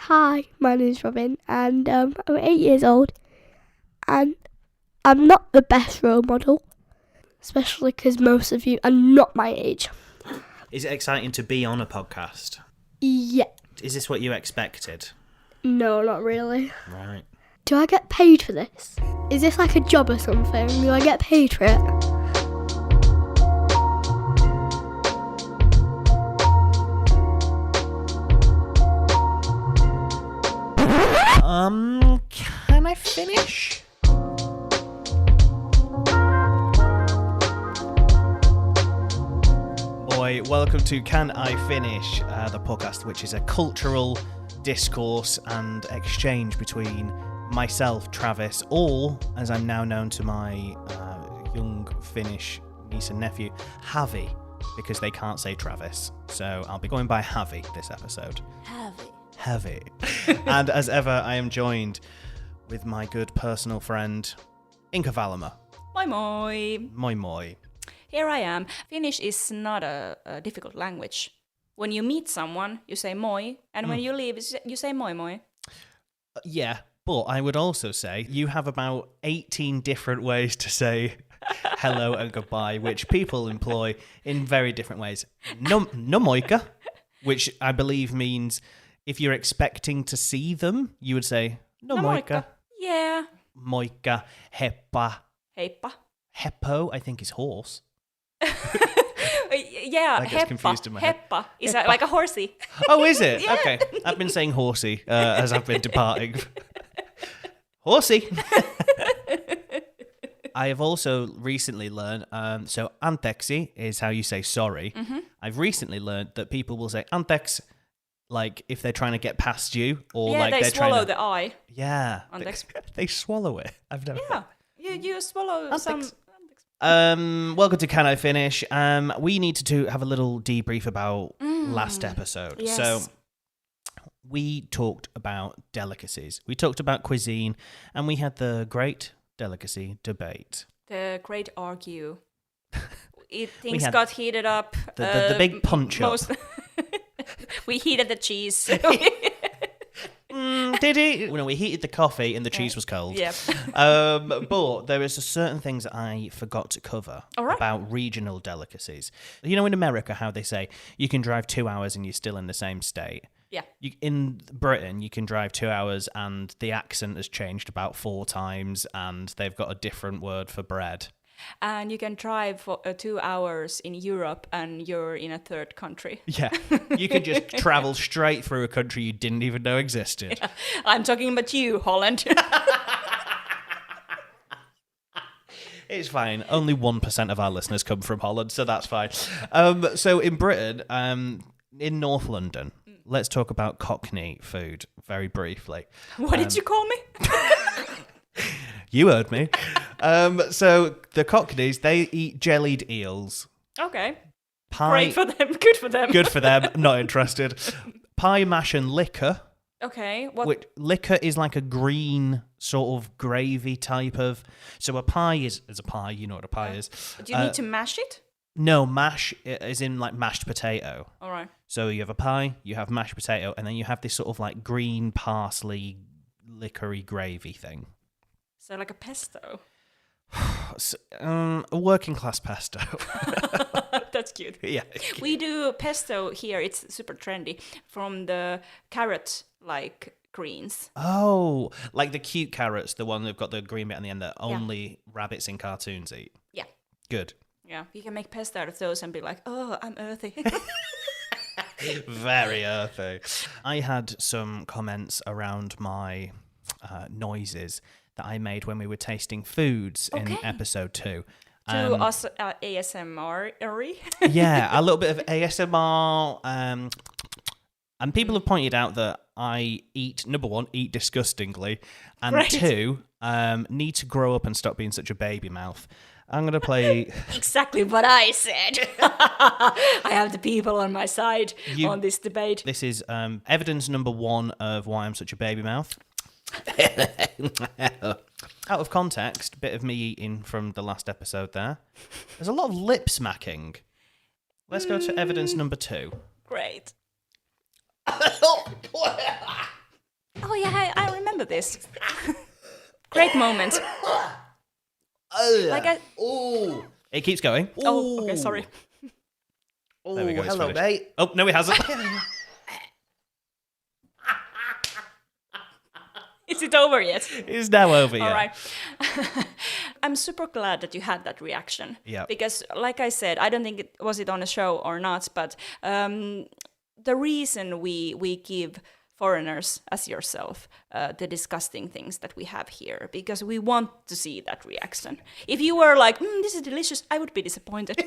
Hi, my name's Robyn, and I'm 8 years old, and I'm not the best role model, especially because most of you are not my age. Is it exciting to be on a podcast? Yeah. Is this what you expected? No, not really. Right. Do I get paid for this? Is this like a job or something? Do I get paid for it? Can I finish? Boy, welcome to Can I Finish, the podcast, which is a cultural discourse and exchange between myself, Travis, or, as I'm now known to my young Finnish niece and nephew, Javi, because they can't say Travis. So I'll be going by Javi this episode. Javi. And as ever, I am joined with my good personal friend, Inka Valama. Moi moi. Moi moi. Here I am. Finnish is not a difficult language. When you meet someone, you say moi, and when you leave, you say moi moi. Yeah, but I would also say you have about 18 different ways to say hello and goodbye, which people employ in very different ways. No moika, which I believe means if you're expecting to see them, you would say no moika. Yeah. Moika, heppa. Heippa. Heppo, I think, is horse. Yeah, That gets confused in my head. Heppa. Is that like a horsey? Oh, is it? Yeah. Okay. I've been saying horsey as I've been departing. Horsey. I have also recently learned, so anteeksi is how you say sorry. Mm-hmm. I've recently learned that people will say anteeksi, like if they're trying to get past you, or yeah, like they they're swallow trying to... the I. Yeah. Anteeksi. They swallow it. I've never... Yeah, you swallow some... Welcome to Can I Finish? We need to have a little debrief about last episode. Yes. So we talked about delicacies. We talked about cuisine, and we had the great delicacy debate. The great argue. Things had got heated up. The big punch up. We heated the cheese. Did he? Well, no, we heated the coffee and the cheese was cold. Yeah. But there is certain things that I forgot to cover about regional delicacies. You know, in America, how they say you can drive 2 hours and you're still in the same state. Yeah. In Britain, you can drive 2 hours and the accent has changed about 4 times and they've got a different word for bread. And you can drive for 2 hours in Europe and you're in a third country. Yeah. You can just travel straight through a country you didn't even know existed. Yeah. I'm talking about you, Holland. It's fine. Only 1% of our listeners come from Holland, so that's fine. So in Britain, in North London, let's talk about Cockney food very briefly. What did you call me? You heard me. So the Cockneys, they eat jellied eels. Okay. Pie, great for them. Good for them. Good for them. Not interested. Pie, mash, and liquor. Okay. What? Which, liquor is like a green sort of gravy type of... So a pie is a pie. You know what a pie is. Do you need to mash it? No, mash is in like mashed potato. All right. So you have a pie, you have mashed potato, and then you have this sort of like green parsley, liquor-y gravy thing. So like a pesto. A working class pesto. That's cute. Yeah. We do pesto here. It's super trendy from the carrot like greens. Oh, like the cute carrots, the one that've got the green bit on the end that only rabbits in cartoons eat. Yeah. Good. Yeah, you can make pesto out of those and be like, oh, I'm earthy. Very earthy. I had some comments around my noises that I made when we were tasting foods in episode 2. To us ASMR-y. Yeah, a little bit of ASMR. And people have pointed out that I eat, number 1, eat disgustingly, and 2, need to grow up and stop being such a baby mouth. I'm going to play... Exactly what I said. I have the people on my side on this debate. This is evidence number 1 of why I'm such a baby mouth. Out of context, bit of me eating from the last episode there. There's a lot of lip smacking. Let's go to evidence number 2. Great. this. Great moment. Oh, it keeps going. Oh, okay, sorry. Oh, there we go. Hello, finished. mate. Oh, no, he hasn't. Is it over yet? It's now over, yeah. All right. I'm super glad that you had that reaction. Yeah. Because, like I said, I don't think it was on a show or not, but the reason we give foreigners as yourself the disgusting things that we have here, because we want to see that reaction. If you were like, this is delicious, I would be disappointed.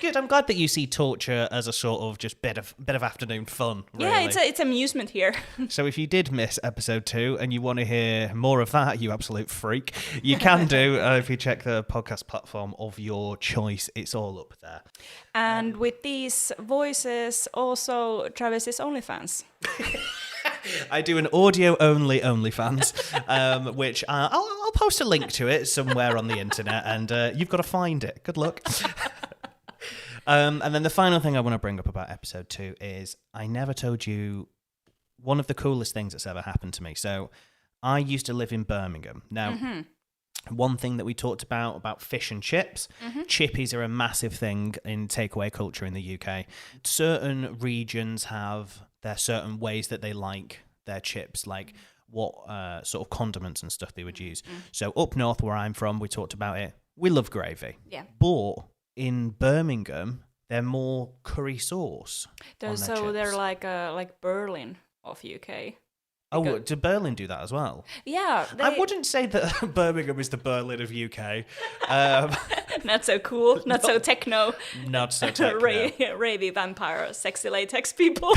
Good. I'm glad that you see torture as a sort of just bit of afternoon fun. Really. Yeah, it's amusement here. So if you did miss episode 2 and you want to hear more of that, you absolute freak, you can do if you check the podcast platform of your choice. It's all up there. And with these voices, also Travis's OnlyFans. I do an audio-only OnlyFans, which I'll post a link to it somewhere on the internet, and you've got to find it. Good luck. And then the final thing I want to bring up about episode 2 is I never told you one of the coolest things that's ever happened to me. So I used to live in Birmingham. Now, one thing that we talked about fish and chips, chippies are a massive thing in takeaway culture in the UK. Certain regions have their certain ways that they like their chips, like what sort of condiments and stuff they would use. So up north where I'm from, we talked about it. We love gravy. Yeah. But in Birmingham, they're more curry sauce. They're like Berlin of UK. Oh, did Berlin do that as well? Yeah. I wouldn't say that Birmingham is the Berlin of UK. Not so cool, not so techno. Not so techno. Ravey vampire, sexy latex people.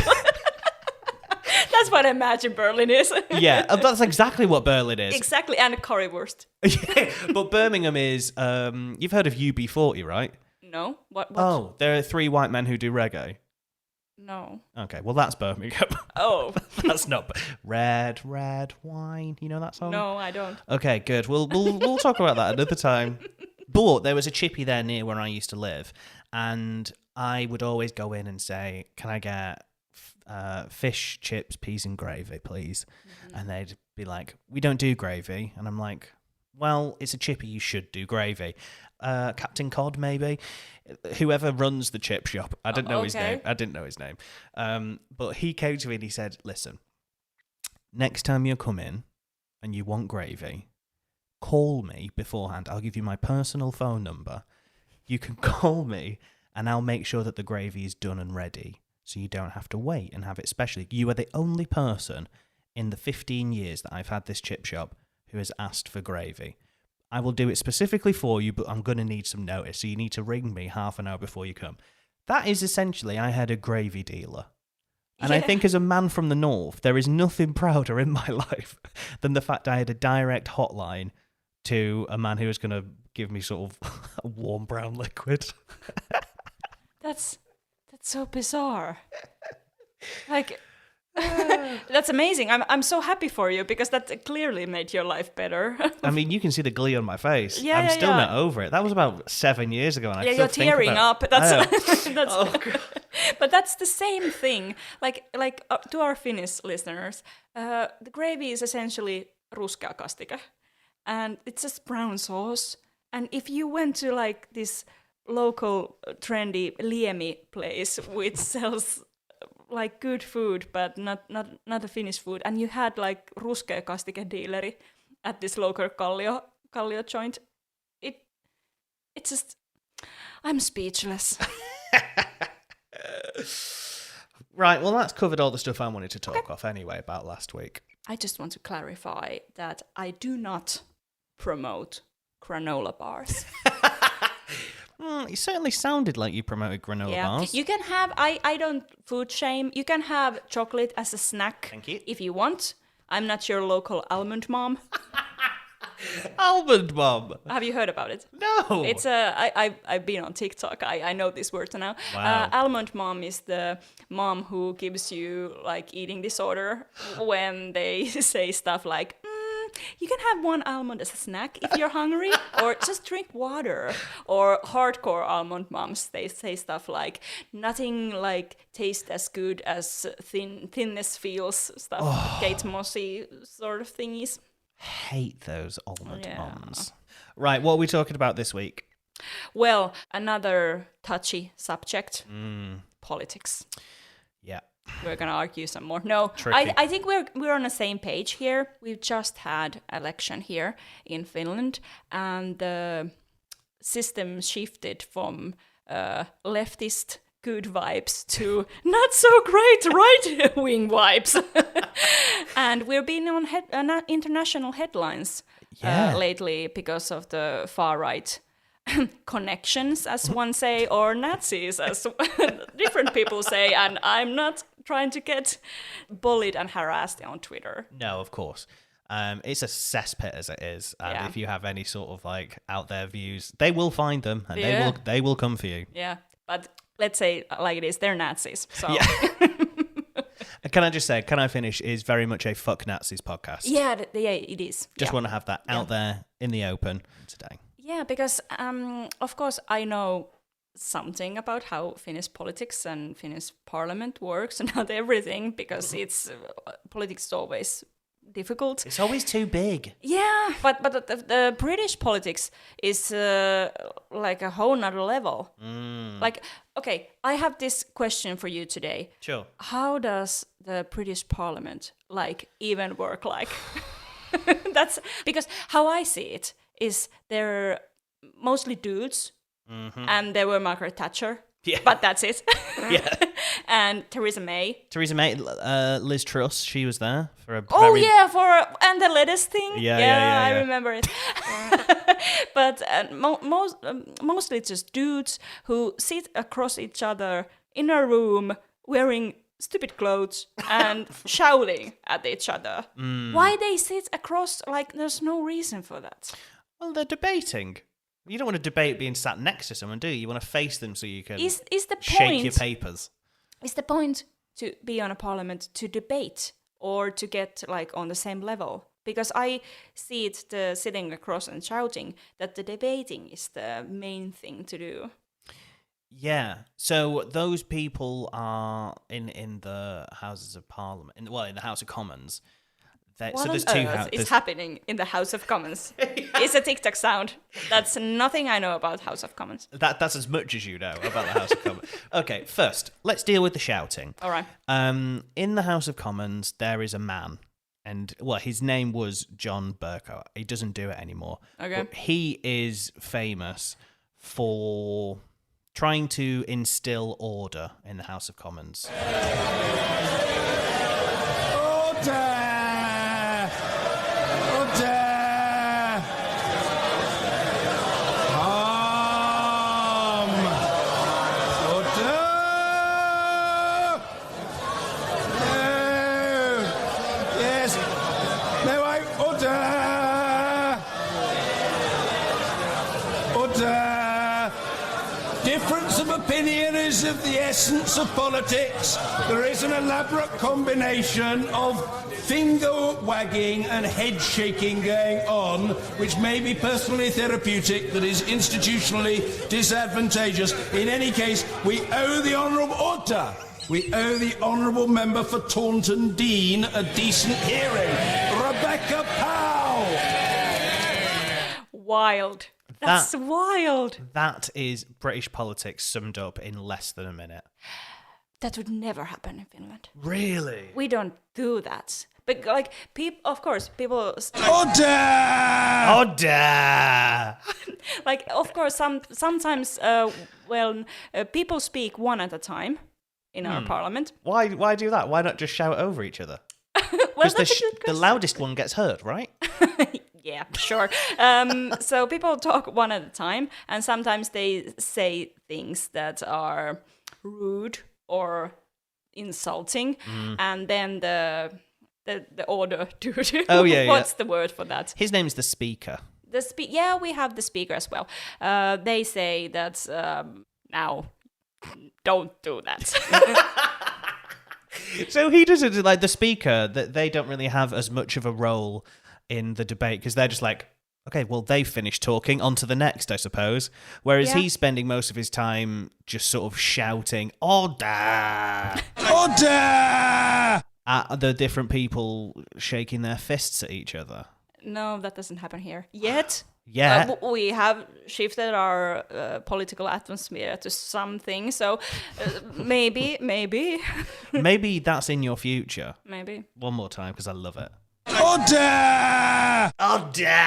That's what I imagine Berlin is. Yeah, that's exactly what Berlin is. Exactly, and a currywurst. Yeah, but Birmingham is, you've heard of UB40, right? No? What? Oh, there are 3 white men who do reggae. No. Okay, well that's Birmingham. Oh. That's not red wine. You know that song? No, I don't. Okay, good. We'll talk about that another time. But there was a chippy there near where I used to live, and I would always go in and say, "Can I get fish, chips, peas, and gravy, please?" And they'd be like, "We don't do gravy," and I'm like, "Well, it's a chippy. You should do gravy." Captain Cod, maybe. Whoever runs the chip shop. I didn't know his name. I didn't know his name. But he came to me and he said, "Listen, next time you come in and you want gravy, call me beforehand. I'll give you my personal phone number. You can call me and I'll make sure that the gravy is done and ready so you don't have to wait and have it specially. You are the only person in the 15 years that I've had this chip shop who has asked for gravy. I will do it specifically for you, but I'm going to need some notice, so you need to ring me half an hour before you come." That is essentially, I had a gravy dealer. And I think as a man from the north, there is nothing prouder in my life than the fact I had a direct hotline to a man who was going to give me sort of a warm brown liquid. That's so bizarre. Like... That's amazing. I'm so happy for you because that clearly made your life better. I mean, you can see the glee on my face. Yeah, I'm still not over it. That was about 7 years ago, and I still you're think tearing about... up. That's Oh, but that's the same thing. Like to our Finnish listeners, the gravy is essentially ruskea kastike, and it's just brown sauce. And if you went to like this local trendy liemi place which sells like good food, but not a Finnish food, and you had like ruskea kastike dealeri at this local kallio joint, it's just, I'm speechless. Right, well that's covered all the stuff I wanted to talk off anyway about last week. I just want to clarify that I do not promote granola bars. It certainly sounded like you promoted granola bars. You can have, I don't food shame, you can have chocolate as a snack. Thank you. If you want. I'm not your local almond mom. Almond mom? Have you heard about it? No. It's I've been on TikTok. I know this word now. Wow. Almond mom is the mom who gives you like eating disorder when they say stuff like, You can have one almond as a snack if you're hungry, or just drink water. Or hardcore almond moms, they say stuff like, nothing like tastes as good as thinness feels, stuff, Kate Mossy sort of thingies. Hate those almond moms. Right, what are we talking about this week? Well, another touchy subject, politics. Yeah. We're gonna argue some more. No, Tricky. I think we're on the same page here. We've just had election here in Finland, and the system shifted from leftist good vibes to not so great right-wing vibes. And we've been on international headlines lately because of the far-right connections, as one say, or Nazis, as different people say, and I'm not trying to get bullied and harassed on Twitter. No, of course. It's a cesspit as it is, and if you have any sort of like out there views, they will find them, and they will come for you. Yeah, but let's say like it is, they're Nazis. So. Yeah. Can I just say, Can I Finish is very much a fuck Nazis podcast. Yeah, it is. Just want to have that out there in the open today. Yeah, because of course I know something about how Finnish politics and Finnish parliament works, and not everything, because it's politics is always difficult. It's always too big. Yeah, but the British politics is like a whole nother level. Like, okay, I have this question for you today. Sure. How does the British parliament like even work like? That's because how I see it is they're mostly dudes, and they were Margaret Thatcher. Yeah. But that's it. Yeah. And Theresa May. Liz Truss, she was there for a and the lettuce thing. Yeah. I remember it. But mostly it's just dudes who sit across each other in a room wearing stupid clothes and shouting at each other. Why they sit across, like, there's no reason for that. Well, they're debating. You don't want to debate being sat next to someone, do you? You want to face them so you can shake your papers. Is the point to be on a parliament to debate or to get like on the same level? Because I see it sitting across and shouting that the debating is the main thing to do. Yeah. So those people are in the Houses of Parliament, in the House of Commons. What on earth is happening in the House of Commons? It's a TikTok sound. That's nothing I know about House of Commons. That's as much as you know about the House of Commons. Okay, first, let's deal with the shouting. All right. In the House of Commons, there is a man. And, his name was John Bercow. He doesn't do it anymore. Okay. But he is famous for trying to instill order in the House of Commons. Order! Difference of opinion is of the essence of politics. There is an elaborate combination of finger wagging and head shaking going on, which may be personally therapeutic, that is institutionally disadvantageous. In any case, we owe the honourable order. We owe the honourable member for Taunton Dean a decent hearing. Rebecca Powell! Wild. That's wild. That is British politics summed up in less than a minute. That would never happen in Finland. Really? We don't do that. But like, of course, people. Order! Like, of course, sometimes, people speak one at a time in our parliament. Why do that? Why not just shout over each other? Well, Because the loudest one gets heard, right? Yeah, sure. So people talk one at a time, and sometimes they say things that are rude or insulting, and then the order dude. Oh yeah. What's the word for that? His name's the Speaker. Yeah, we have the Speaker as well. They say that now, don't do that. So he doesn't, like the Speaker, that they don't really have as much of a role in the debate because they're just like, okay, well, they've finished talking, on to the next, I suppose. Whereas he's spending most of his time just sort of shouting, order! Order! At the different people shaking their fists at each other. No, that doesn't happen here. Yet. Yeah. We have shifted our political atmosphere to something, so maybe. Maybe that's in your future. Maybe. One more time, because I love it. Order! Order!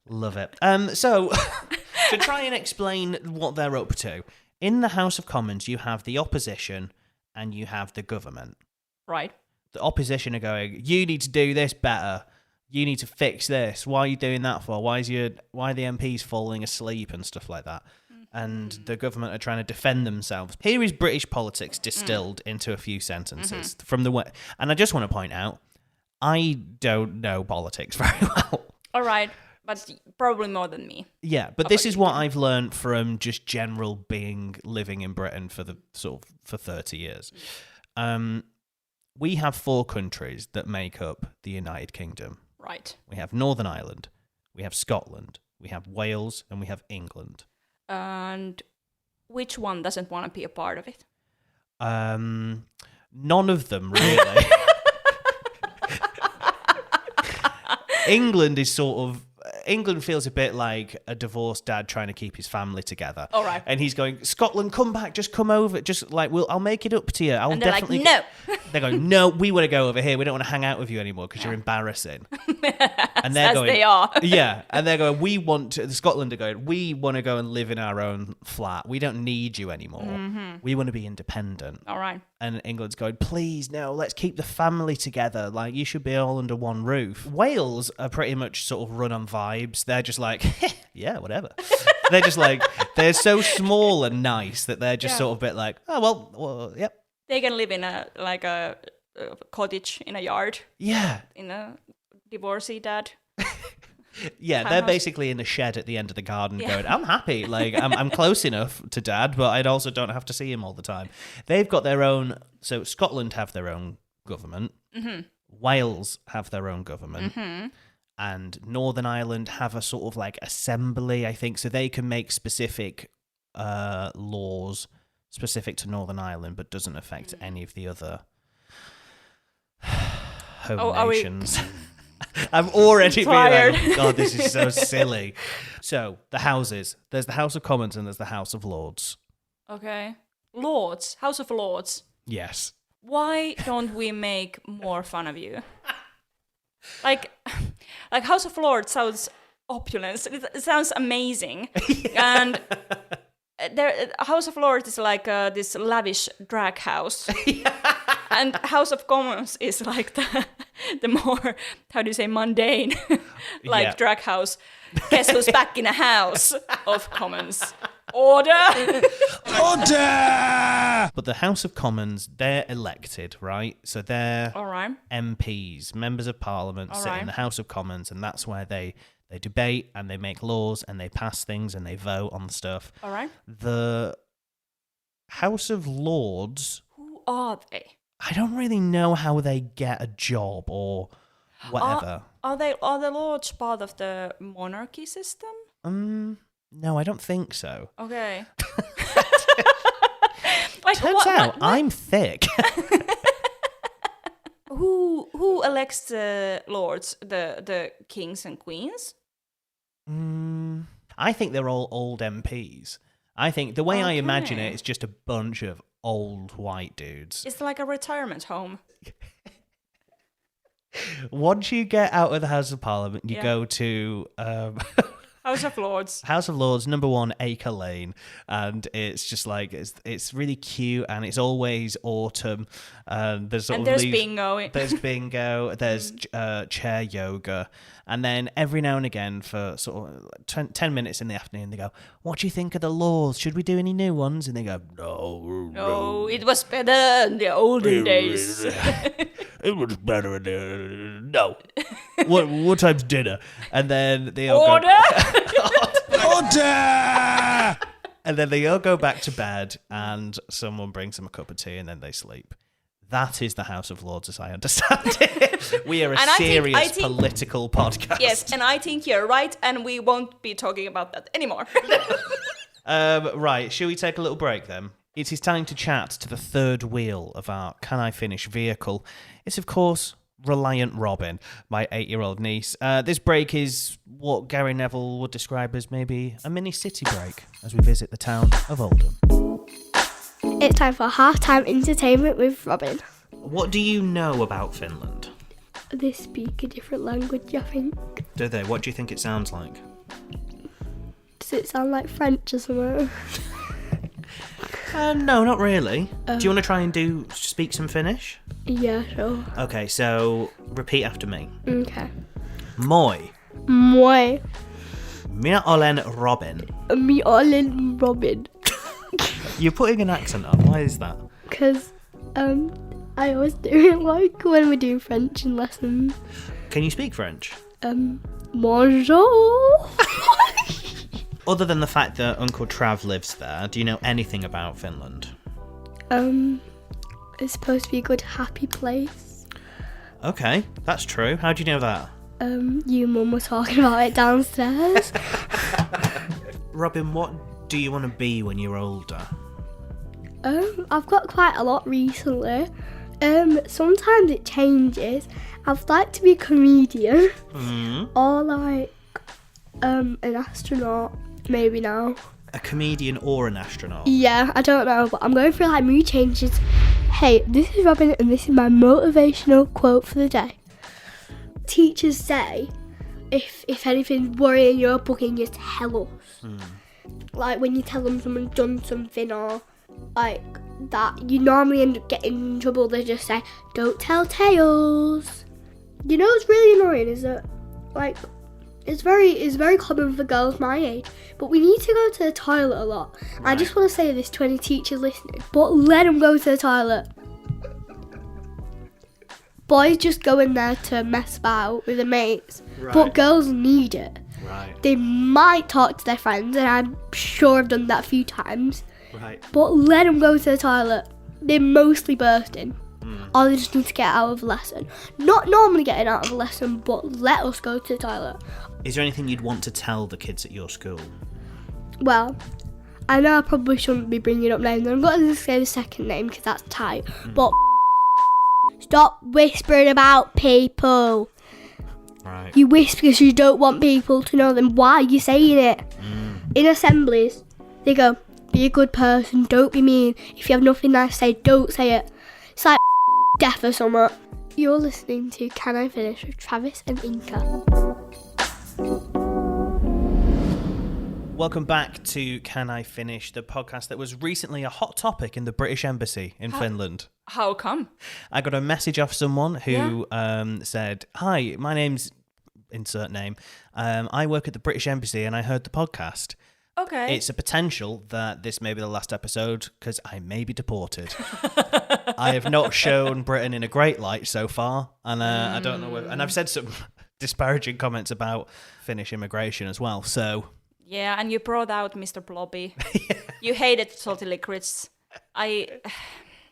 Love it. So, to try and explain what they're up to, in the House of Commons, you have the opposition and you have the government. Right. The opposition are going, you need to do this better. You need to fix this. Why are you doing that for? Why are the MPs falling asleep and stuff like that? And the government are trying to defend themselves. Here is British politics distilled into a few sentences from the way. And I just want to point out, I don't know politics very well. All right, but probably more than me. Yeah, but this is what I've learned from just general living in Britain for 30 years. We have 4 countries that make up the United Kingdom. Right. We have Northern Ireland, we have Scotland, we have Wales, and we have England. And which one doesn't want to be a part of it? None of them, really. England feels a bit like a divorced dad trying to keep his family together. All right. And he's going, Scotland, come back, just come over. Just like, I'll make it up to you. And they're definitely. like, no. They're going, no, we want to go over here. We don't want to hang out with you anymore because you're embarrassing. And they're going, they are. Yeah. And they're going, Scotland are going, we want to go and live in our own flat. We don't need you anymore. Mm-hmm. We want to be independent. All right. And England's going, please, no, let's keep the family together. Like, you should be all under one roof. Wales are pretty much sort of run on vibes. They're just like, yeah, whatever. They're just like, they're so small and nice that they're just sort of a bit like, oh, well, yep. They can live in a cottage in a yard. Yeah. In a divorcee dad. Yeah, they're basically in the shed at the end of the garden going, I'm happy. Like, I'm close enough to dad, but I also don't have to see him all the time. They've got their own... So Scotland have their own government. Mm-hmm. Wales have their own government. Mm-hmm. And Northern Ireland have a sort of like assembly, I think. So they can make specific laws specific to Northern Ireland, but doesn't affect any of the other home nations. I'm already being like, God, this is so silly. So, the houses. There's the House of Commons and there's the House of Lords. Okay. Lords. House of Lords. Yes. Why don't we make more fun of you? Like House of Lords sounds opulent. It sounds amazing. And House of Lords is like this lavish drag house. And House of Commons is like the more, how do you say, mundane, drag house. Guess who's back in a House of Commons? Order! Order! But the House of Commons, they're elected, right? So they're All right. MPs, members of Parliament, sit in the House of Commons, and that's where they debate and they make laws and they pass things and they vote on stuff. All right. The House of Lords... Who are they? I don't really know how they get a job or whatever. Are the lords part of the monarchy system? No, I don't think so. Okay. Turns out I'm thick. Who elects the lords? The kings and queens? I think they're all old MPs. I think the way I imagine it is just a bunch of old white dudes. It's like a retirement home. Once you get out of the House of Parliament, you go to House of Lords. House of Lords, number 1, Acre Lane, and it's just like it's really cute, and it's always autumn. There's bingo. There's bingo. There's chair yoga, and then every now and again, for sort of 10 minutes in the afternoon, they go, "What do you think of the laws? Should we do any new ones?" And they go, "No, it was better in the olden days." It was better in no. What time's dinner? And then they all Order! Order! And then they all go back to bed and someone brings them a cup of tea and then they sleep. That is the House of Lords, as I understand it. We are a And serious I think political podcast. Yes, and I think you're right, and we won't be talking about that anymore. Right, shall we take a little break then? It is time to chat to the third wheel of our Can I Finish vehicle. It's, of course, Reliant Robyn, my 8-year-old niece. This break is what Gary Neville would describe as maybe a mini city break as we visit the town of Oldham. It's time for halftime entertainment with Robyn. What do you know about Finland? They speak a different language, I think. Do they? What do you think it sounds like? Does it sound like French or something? No, not really. Do you want to try and speak some Finnish? Yeah, sure. Okay, so repeat after me. Okay. Moi. Moi. Minä olen Robyn. Me olen Robyn. You're putting an accent on. Why is that? Because I always do it like when we do French in lessons. Can you speak French? Bonjour. Other than the fact that Uncle Trav lives there, do you know anything about Finland? It's supposed to be a good, happy place. Okay, that's true. How do you know that? You and Mum were talking about it downstairs. Robyn, what do you want to be when you're older? I've got quite a lot recently. Sometimes it changes. I'd like to be a comedian or like an astronaut, maybe now. A comedian or an astronaut? Yeah, I don't know, but I'm going through like mood changes. Hey, this is Robyn and this is my motivational quote for the day. Teachers say, if anything's worrying you or bugging you, tell us. Like when you tell them someone's done something or like that, you normally end up getting in trouble. They just say, don't tell tales. You know what's really annoying is that like it's very common for girls my age, but we need to go to the toilet a lot. Right. I just want to say this to any teachers listening, but let them go to the toilet. Boys just go in there to mess about with their mates, but girls need it. Right. They might talk to their friends, and I'm sure I've done that a few times. Right. But let them go to the toilet. They're mostly bursting. Or they just need to get out of a lesson. Not normally getting out of a lesson, but let us go to the toilet. Is there anything you'd want to tell the kids at your school? Well, I know I probably shouldn't be bringing up names. I'm going to say the second name because that's tight. But stop whispering about people. Right. You whisper because you don't want people to know them. Why are you saying it? In assemblies, they go, be a good person, don't be mean. If you have nothing nice to say, don't say it. It's like death or something. You're listening to Can I Finish with Travis and Inka. Welcome back to Can I Finish, the podcast that was recently a hot topic in the British Embassy in Finland. How come? I got a message off someone who said, hi, my name's insert name. I work at the British Embassy and I heard the podcast. Okay. It's a potential that this may be the last episode because I may be deported. I have not shown Britain in a great light so far, and I don't know whether, and I've said some disparaging comments about Finnish immigration as well. So yeah, and you brought out Mr. Blobby. You hated totally Chris.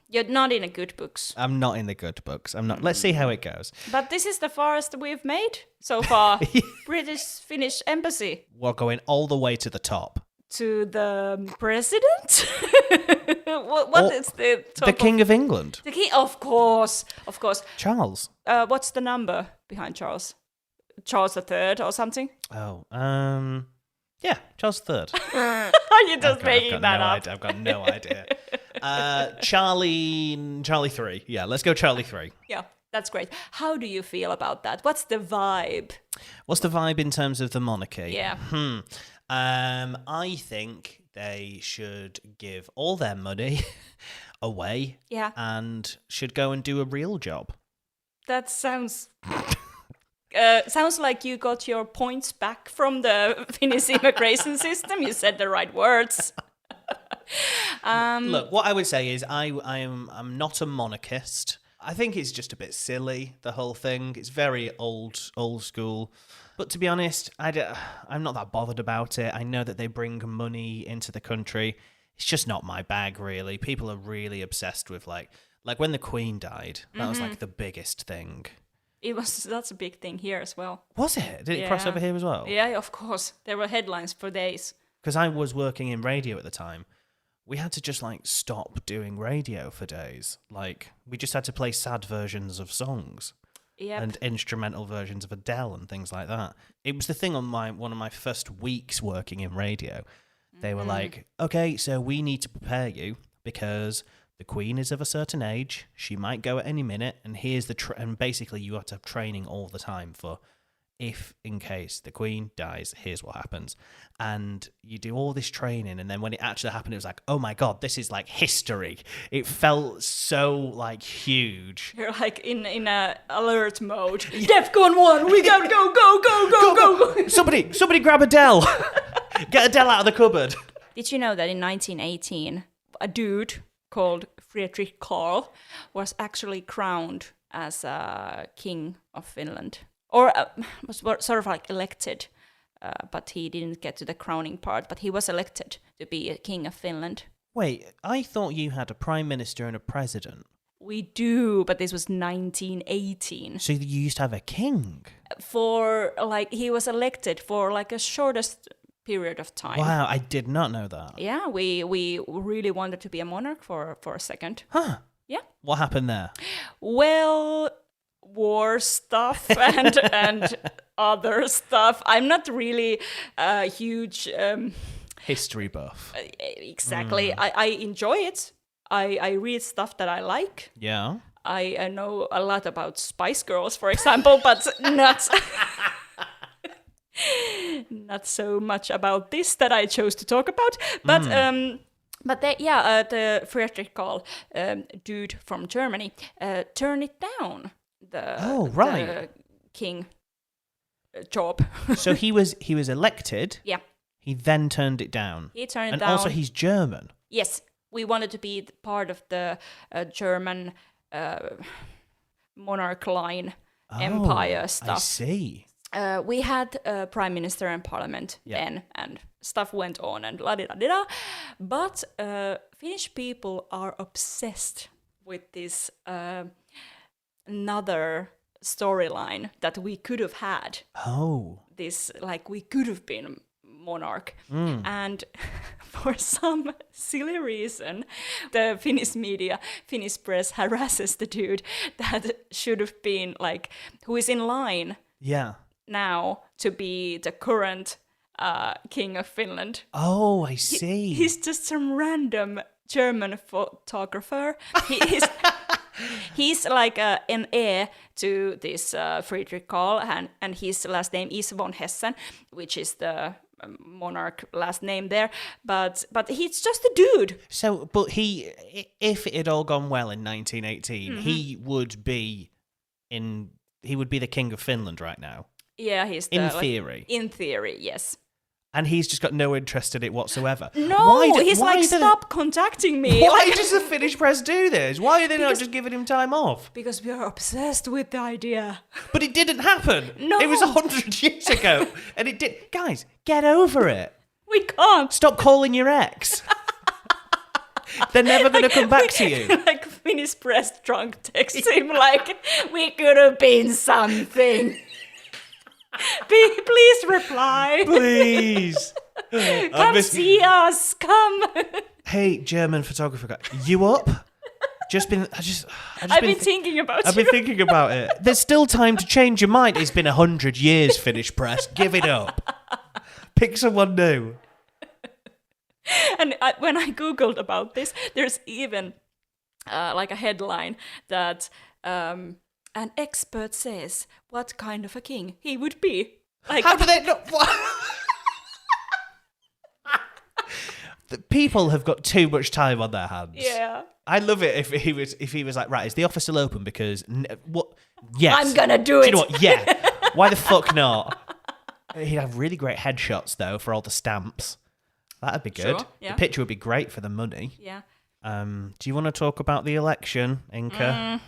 You're not in the good books. I'm not in the good books. I'm not. Let's see how it goes. But this is the farthest we've made so far. British-Finnish embassy. We're going all the way to the top. To the president? What is the top? The King of England. The king, of course. Charles. What's the number behind Charles? Charles III or something? Oh, yeah, Charles III. You're just making that up. I've got no idea. Charlie 3. Yeah, let's go Charlie 3. Yeah, that's great. How do you feel about that? What's the vibe? What's the vibe in terms of the monarchy? Yeah. I think they should give all their money away. Yeah. And should go and do a real job. That sounds sounds like you got your points back from the Finnish immigration system. You said the right words. Look, what I would say is I'm not a monarchist. I think it's just a bit silly, the whole thing. It's very old school. But to be honest, I'm not that bothered about it. I know that they bring money into the country. It's just not my bag, really. People are really obsessed with like Like when the Queen died, that was like the biggest thing. That's a big thing here as well. Was it? Did it cross over here as well? Yeah, of course. There were headlines for days. Because I was working in radio at the time. We had to just like stop doing radio for days. Like we just had to play sad versions of songs. Yep. And instrumental versions of Adele and things like that. It was the thing on one of my first weeks working in radio. They were like, okay, so we need to prepare you because the Queen is of a certain age. She might go at any minute. And here's and basically you have to have training all the time for if in case the Queen dies, here's what happens. And you do all this training. And then when it actually happened, it was like, oh my God, this is like history. It felt so like huge. You're like in a alert mode. DEFCON 1, we gotta go. Somebody grab Adele. Get Adele out of the cupboard. Did you know that in 1918, a dude called Friedrich Karl was actually crowned as king of Finland? Or was sort of like elected, but he didn't get to the crowning part, but he was elected to be a king of Finland. Wait, I thought you had a prime minister and a president. We do, but this was 1918. So you used to have a king? He was elected for like a shortest period of time. Wow, I did not know that. Yeah, we really wanted to be a monarch for a second. Huh. Yeah. What happened there? Well, war stuff and other stuff. I'm not really a huge history buff. Exactly. I enjoy it. I read stuff that I like. Yeah. I know a lot about Spice Girls, for example, but not so much about this that I chose to talk about. But the Friedrich Karl dude from Germany turned it down. The king job. So he was elected. Yeah. He then turned it down. He turned it And down. also he's German. Yes. We wanted to be part of the German monarch line empire stuff. I see. We had a prime minister and parliament then, and stuff went on and la-di-da-di-da. But Finnish people are obsessed with this another storyline that we could have had. Oh. This, like, we could have been monarch. And for some silly reason, the Finnish media, Finnish press harasses the dude that should have been, like, who is in line now to be the current king of Finland. Oh, I see. He's just some random German photographer. He's like an heir to this Friedrich Karl, and his last name is von Hessen, which is the monarch last name there. But he's just a dude. So, but if it had all gone well in 1918, he would be the king of Finland right now. Yeah, he's in theory. In theory, yes. And he's just got no interest in it whatsoever. No, he's like, stop contacting me. Why does the Finnish press do this? Why are they not just giving him time off? Because we are obsessed with the idea. But it didn't happen. No. It was 100 years ago. And it did. Guys, get over it. We can't. Stop calling your ex. They're never going to come back to you. Like Finnish press drunk texts him like, we could have been something. Please reply. Please. Come see us. Come. Hey, German photographer guy, you up? I've been thinking about I've been thinking about it. There's still time to change your mind. It's been 100 years, Finnish press. Give it up. Pick someone new. And when I Googled about this, there's even like a headline that an expert says what kind of a king he would be. Like, how do they know? The people have got too much time on their hands. Yeah. I love it if he was like, right, is the office still open? Because what? Yes, I'm gonna do it. You know what? Yeah. Why the fuck not? He'd have really great headshots though for all the stamps. That'd be good. Sure, yeah. The picture would be great for the money. Yeah. Do you want to talk about the election, Inka?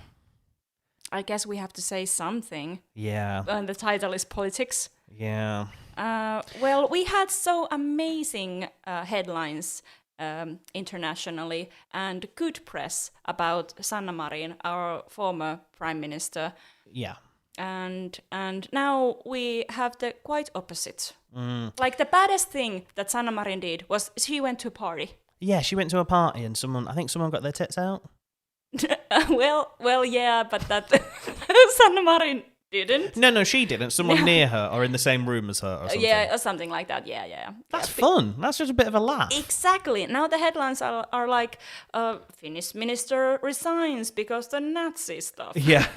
I guess we have to say something. Yeah. And the title is Politics. Yeah. Well, we had so amazing headlines internationally, and good press about Sanna Marin, our former prime minister. Yeah. And now we have the quite opposite. Like the baddest thing that Sanna Marin did was she went to a party. Yeah, she went to a party and I think someone got their tits out. well, yeah, but that Sanna Marin didn't. No, she didn't. Someone near her or in the same room as her or something. Yeah, or something like that. Yeah. That's fun. That's just a bit of a laugh. Exactly. Now the headlines are like, Finnish minister resigns because the Nazi stuff. Yeah.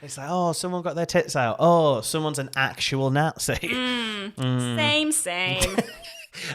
It's like, oh, someone got their tits out. Oh, someone's an actual Nazi. Same.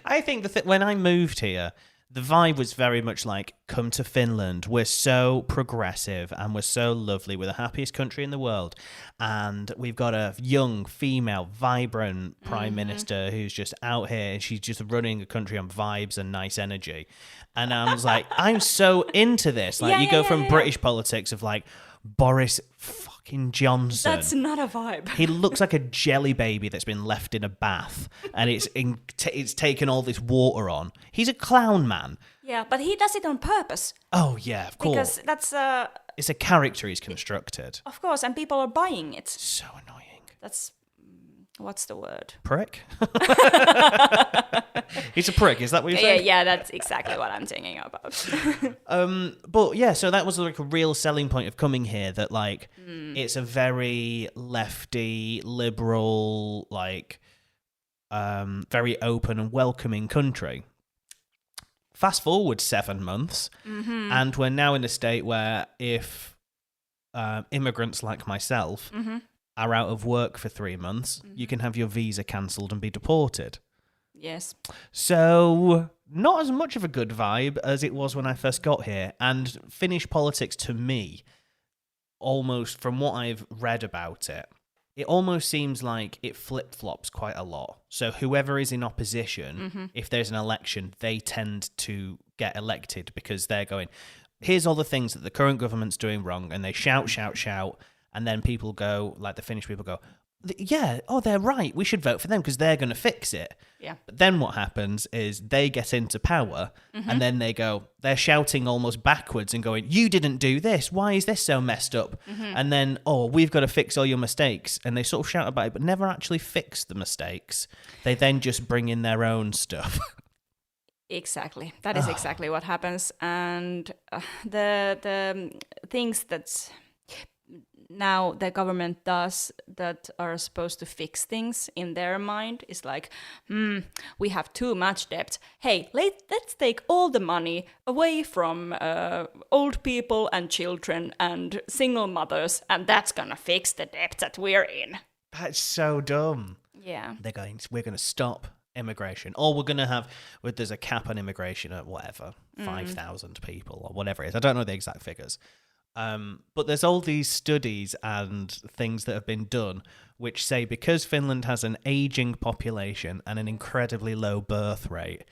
I think when I moved here, the vibe was very much like, come to Finland. We're so progressive and we're so lovely. We're the happiest country in the world. And we've got a young, female, vibrant prime minister who's just out here and she's just running a country on vibes and nice energy. And I was like, I'm so into this. Like, you go from British politics of like, Boris fucking Johnson. That's not a vibe. He looks like a jelly baby that's been left in a bath and it's taken all this water on. He's a clown man. Yeah, but he does it on purpose. Oh, yeah, of course. Because that's... it's a character he's constructed. Of course, and people are buying it. So annoying. That's... What's the word? Prick? He's a prick, is that what you're saying? Yeah, that's exactly what I'm thinking about. But yeah, so that was like a real selling point of coming here, that like it's a very lefty, liberal, like very open and welcoming country. Fast forward 7 months, and we're now in a state where if immigrants like myself are out of work for 3 months, you can have your visa cancelled and be deported. Yes. So, not as much of a good vibe as it was when I first got here. And Finnish politics, to me, almost from what I've read about it, it almost seems like it flip-flops quite a lot. So whoever is in opposition, if there's an election, they tend to get elected because they're going, here's all the things that the current government's doing wrong, and they shout, and then people go, like the Finnish people go, yeah, oh, they're right, we should vote for them because they're going to fix it. Yeah. But then what happens is they get into power and then they're shouting almost backwards and going, you didn't do this, why is this so messed up? And then, oh, we've got to fix all your mistakes. And they sort of shout about it, but never actually fix the mistakes. They then just bring in their own stuff. Exactly. That is exactly what happens. And the things that now the government does that are supposed to fix things in their mind is like, we have too much debt. Hey, let's take all the money away from old people and children and single mothers, and that's gonna fix the debt that we're in. That's so dumb. Yeah. We're going to stop immigration, or we're going to have, there's a cap on immigration at whatever, 5,000 people or whatever it is. I don't know the exact figures. But there's all these studies and things that have been done which say because Finland has an aging population and an incredibly low birth rate,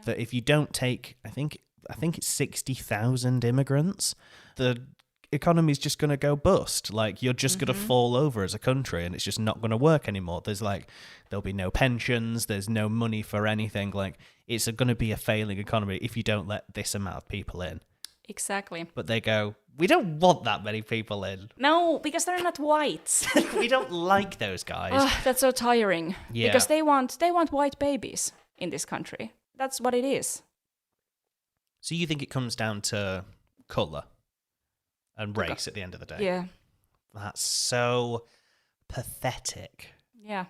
that if you don't take, I think it's 60,000 immigrants, the economy's just going to go bust. Like, you're just going to fall over as a country and it's just not going to work anymore. There'll be no pensions, there's no money for anything. Like, it's going to be a failing economy if you don't let this amount of people in. Exactly. But they go, we don't want that many people in. No, because they're not white. We don't like those guys. That's so tiring. Yeah. Because they want white babies in this country. That's what it is. So you think it comes down to colour and race at the end of the day? Yeah. That's so pathetic. Yeah.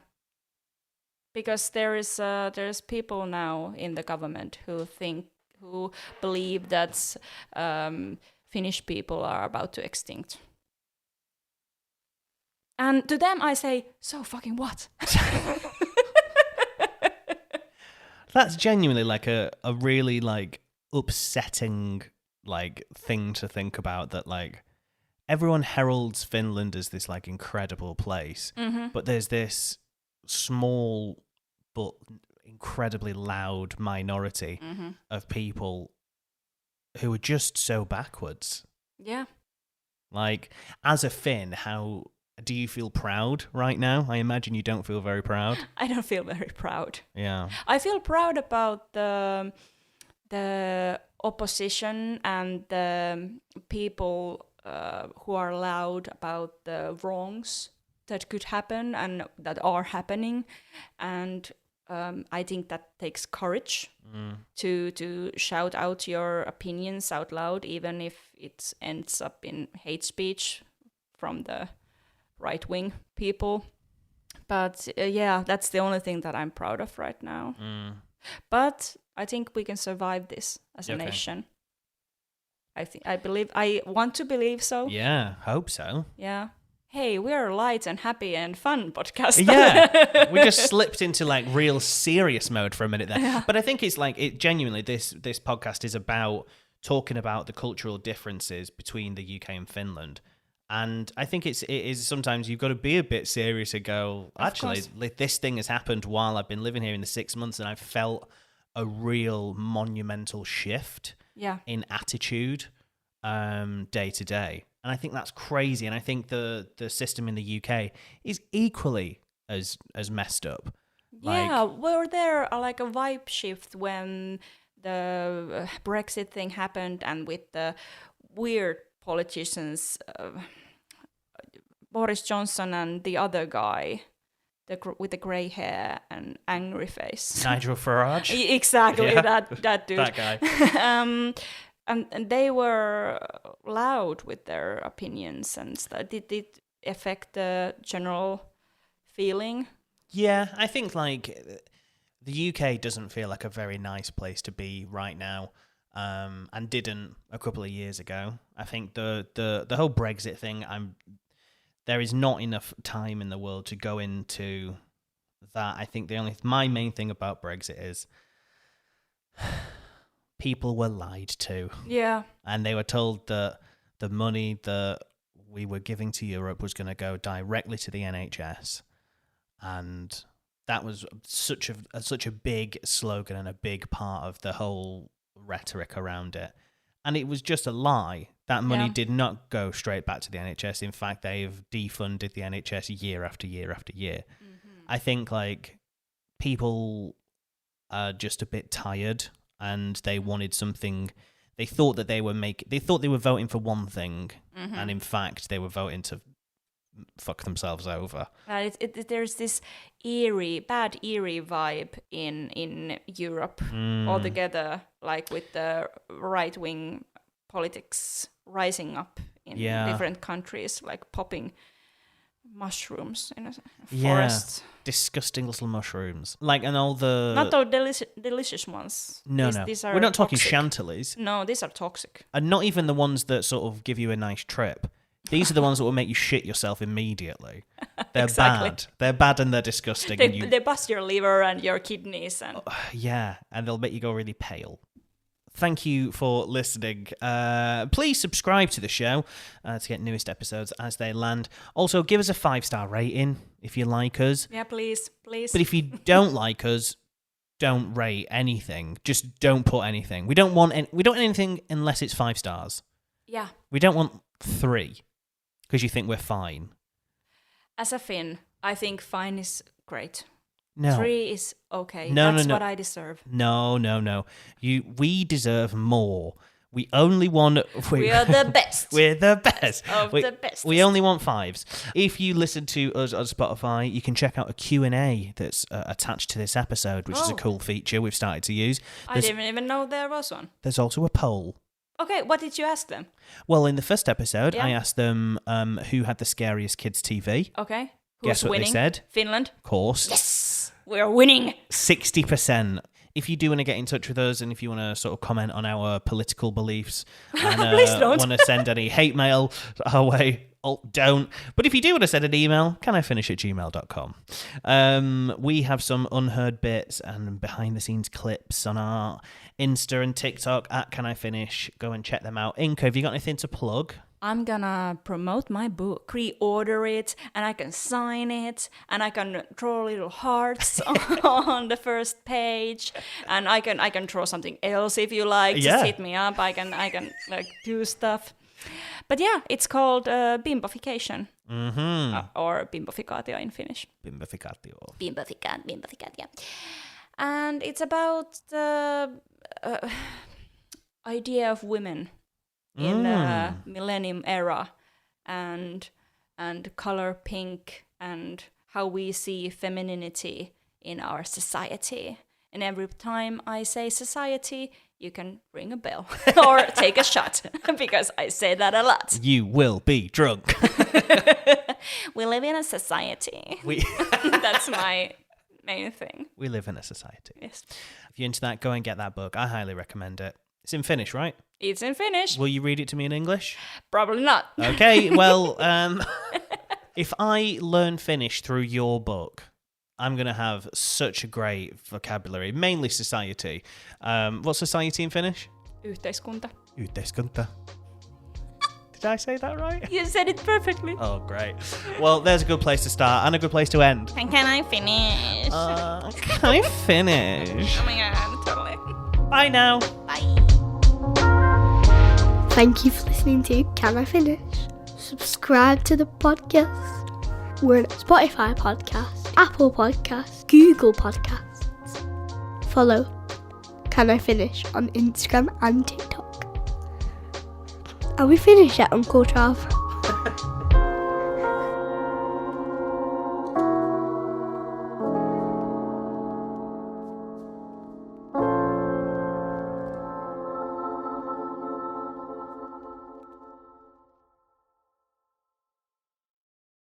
Because there's people now in the government who believe that Finnish people are about to extinct. And to them I say, so fucking what? That's genuinely like a really like upsetting like thing to think about, that like everyone heralds Finland as this like incredible place, but there's this small but incredibly loud minority of people who are just so backwards. Yeah. Like, as a Finn, how do you feel proud right now? I imagine you don't feel very proud. I don't feel very proud. Yeah. I feel proud about the opposition and the people who are loud about the wrongs that could happen and that are happening. And I think that takes courage to shout out your opinions out loud, even if it ends up in hate speech from the right-wing people. But yeah, that's the only thing that I'm proud of right now. But I think we can survive this as a nation. I want to believe so. Yeah, hope so. Yeah. Hey, we're a light and happy and fun podcast. Yeah, we just slipped into like real serious mode for a minute there. Yeah. But I think it's like genuinely this podcast is about talking about the cultural differences between the UK and Finland. And I think it is sometimes you've got to be a bit serious and go, actually, like, this thing has happened while I've been living here in the 6 months, and I've felt a real monumental shift in attitude day to day. And I think that's crazy. And I think the system in the UK is equally as messed up. Yeah, were there like a vibe shift when the Brexit thing happened and with the weird politicians, Boris Johnson and the other guy with the grey hair and angry face. Nigel Farage? Exactly, that dude. That guy. And they were loud with their opinions and stuff. Did it affect the general feeling? Yeah, I think like the UK doesn't feel like a very nice place to be right now. And didn't a couple of years ago. I think the whole Brexit thing, there is not enough time in the world to go into that. I think my main thing about Brexit is people were lied to. Yeah. And they were told that the money that we were giving to Europe was going to go directly to the NHS. And that was such a big slogan and a big part of the whole rhetoric around it. And it was just a lie. That money did not go straight back to the NHS. In fact, they've defunded the NHS year after year after year. Mm-hmm. I think like people are just a bit tired and they wanted something. They thought that they were voting for one thing, and in fact they were voting to fuck themselves over. There's this bad eerie vibe in Europe altogether, like with the right-wing politics rising up in different countries, like popping mushrooms in a forest. Disgusting little mushrooms. Like, and all the... Not the delicious ones. No. These are We're not toxic. talking Chantilly's. No, these are toxic. And not even the ones that sort of give you a nice trip. These are the ones that will make you shit yourself immediately. They're bad. They're bad and they're disgusting. They bust your liver and your kidneys. And and they'll make you go really pale. Thank you for listening. Please subscribe to the show to get newest episodes as they land. Also, give us a 5-star rating if you like us. Yeah, please. But if you don't like us, don't rate anything. Just don't put anything. We don't want anything unless it's 5 stars. Yeah. We don't want 3 because you think we're fine. As a Finn, I think fine is great. No. 3 is okay. No. What I deserve. No. We deserve more. We only want... We are the best. We're the best. The best. We only want 5s. If you listen to us on Spotify, you can check out a Q&A that's attached to this episode, which is a cool feature we've started to use. I didn't even know there was one. There's also a poll. Okay, what did you ask them? Well, in the first episode, I asked them who had the scariest kids' TV. Okay. Guess what winning? they said? Finland. Of course. Yes! We're winning! 60%. If you do want to get in touch with us and if you want to sort of comment on our political beliefs and want to send any hate mail our way, don't. But if you do want to send an email, canifinish@gmail.com. We have some unheard bits and behind-the-scenes clips on our Insta and TikTok at Can I Finish. Go and check them out. Inka, have you got anything to plug? I'm gonna promote my book, pre-order it, and I can sign it, and I can draw little hearts on the first page, and I can draw something else if you like. Just hit me up. I can like do stuff. But yeah, it's called bimbofication, or bimbofikaatio in Finnish. Bimboficaatio. Bimboficat, yeah. And it's about the idea of women in millennium era, and color pink, and how we see femininity in our society. And every time I say society, you can ring a bell or take a shot, because I say that a lot. You will be drunk. We live in a society. That's my main thing. We live in a society. Yes. If you're into that, go and get that book. I highly recommend it. It's in Finnish, right? It's in Finnish. Will you read it to me in English? Probably not. Okay, well, if I learn Finnish through your book, I'm going to have such a great vocabulary, mainly society. What's society in Finnish? Yhteiskunta. Yhteiskunta. Did I say that right? You said it perfectly. Oh, great. Well, there's a good place to start and a good place to end. And can I finish? Can I finish? Oh my god, totally. Bye now. Bye. Thank you for listening to Can I Finish? Subscribe to the podcast. We're on Spotify podcast, Apple Podcasts, Google Podcasts. Follow Can I Finish on Instagram and TikTok. Are we finished yet, Uncle Trav?